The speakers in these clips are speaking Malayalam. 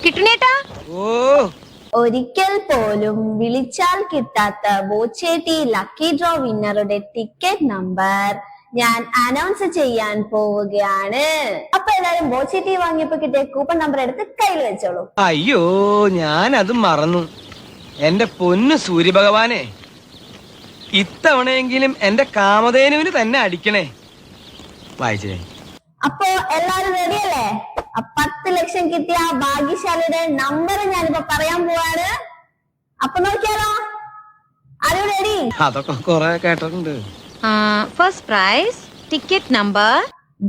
കിട്ടുന്നേട്ടാ ഓ ഒരിക്കൽ പോലും വിളിച്ചാൽ കിട്ടാത്ത ബോച്ചേട്ടി ലക്കി ഡ്രോ വിന്നറുടെ ടിക്കറ്റ് നമ്പർ ഞാൻ അനൗൺസ് ചെയ്യാൻ പോവുകയാണ്. അപ്പൊ എല്ലാരും ബോച്ചേട്ടി വാങ്ങിയപ്പോ കിട്ടിയ കൂപ്പൺ നമ്പർ എടുത്ത് കയ്യിൽ വെച്ചോളൂ. അയ്യോ ഞാൻ അത് മറന്നു. എന്റെ പൊന്നു സൂര്യഭഗവാനെ, ഇത്തവണയെങ്കിലും എന്റെ കാമധേനുവിന് തന്നെ അടിക്കണേ. വായിച്ചേ. അപ്പൊ എല്ലാരും റെഡിയല്ലേ? 10 ലക്ഷം കിട്ടിയ ആ ഭാഗ്യശാലിയുടെ നമ്പർ ഞാനിപ്പോ പറയാൻ പോവാണ്. അപ്പൊ നോക്കിയാലോ? ആരും റെഡി? അതൊക്കെ കൊറേ കേട്ടിട്ടുണ്ട്. First prize ticket number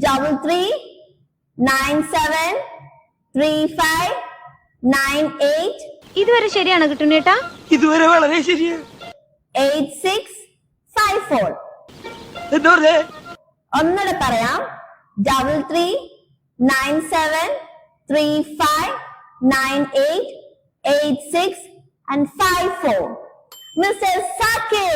33973598. ഇതുവരെ ശരിയാണോ കിട്ടുന്നേട്ടാ? ഇതുവരെ വളരെ ശരിയാ. 8654. എന്താ പറഞ്ഞേ? ഒന്നുകൂടെ പറയാം. 339735988654. മിസ്റ്റർ സാക്കിർ.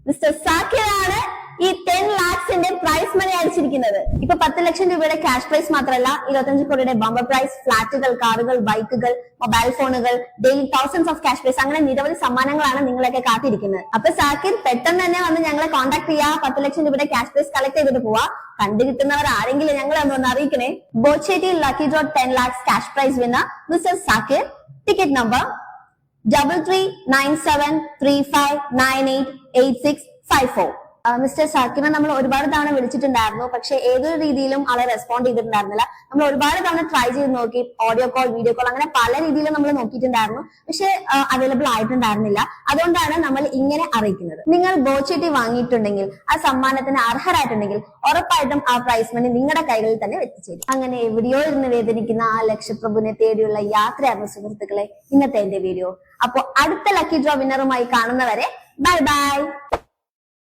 മിസ്റ്റർ സാക്കിർ ആണ് ഈ 10 lakhsന്റെ പ്രൈസ് മണി അടിച്ചിരിക്കുന്നത്. ഇപ്പൊ 10 ലക്ഷം രൂപയുടെ ക്യാഷ് പ്രൈസ് മാത്രമല്ല, 25 കോടിയുടെ ബമ്പർ പ്രൈസ്, ഫ്ലാറ്റുകൾ, കാറുകൾ, ബൈക്കുകൾ, മൊബൈൽ ഫോണുകൾ, daily thousands of cash prize, അങ്ങനെ നിരവധി സമ്മാനങ്ങളാണ് നിങ്ങളൊക്കെ കാത്തിരിക്കുന്നത്. അപ്പൊ സാക്കിർ പെട്ടെന്ന് തന്നെ വന്ന് ഞങ്ങളെ കോൺടാക്ട് ചെയ്യുക. 10 ലക്ഷം രൂപയുടെ ക്യാഷ് പ്രൈസ് കളക്ട് ചെയ്തിട്ട് പോവാ. കണ്ടുകിട്ടുന്നവർ ആരെങ്കിലും ഞങ്ങളെ ഒന്ന് അറിയിക്കണേ. Boche tea lucky draw 10 lakhs cash prize winner mister Zakir. Ticket number 339735988654. Mister സാക്കിറിനെ നമ്മൾ ഒരുപാട് തവണ വിളിച്ചിട്ടുണ്ടായിരുന്നു, പക്ഷെ ഏതൊരു രീതിയിലും ആളെ റെസ്പോണ്ട് ചെയ്തിട്ടുണ്ടായിരുന്നില്ല. നമ്മൾ ഒരുപാട് തവണ ട്രൈ ചെയ്ത് നോക്കി, ഓഡിയോ കോൾ, വീഡിയോ കോൾ, അങ്ങനെ പല രീതിയിലും നമ്മൾ നോക്കിയിട്ടുണ്ടായിരുന്നു, പക്ഷെ അവൈലബിൾ ആയിട്ടുണ്ടായിരുന്നില്ല. അതുകൊണ്ടാണ് നമ്മൾ ഇങ്ങനെ അറിയിക്കുന്നത്. നിങ്ങൾ ബോച്ചേട്ടി വാങ്ങിയിട്ടുണ്ടെങ്കിൽ, ആ സമ്മാനത്തിന് അർഹരായിട്ടുണ്ടെങ്കിൽ ഉറപ്പായിട്ടും ആ പ്രൈസ് മണി നിങ്ങളുടെ കൈകളിൽ തന്നെ എത്തിച്ചേരും. അങ്ങനെ എവിടെയോ ഇരുന്ന് വേദനിക്കുന്ന ആ ലക്ഷപ്രഭുവിനെ തേടിയുള്ള യാത്രയായിരുന്നു സുഹൃത്തുക്കളെ ഇന്നത്തെ എന്റെ വീഡിയോ. അപ്പൊ അടുത്ത ലക്കി ഡ്രോ വിന്നറുമായി കാണുന്നവരെ ബൈ ബൈ.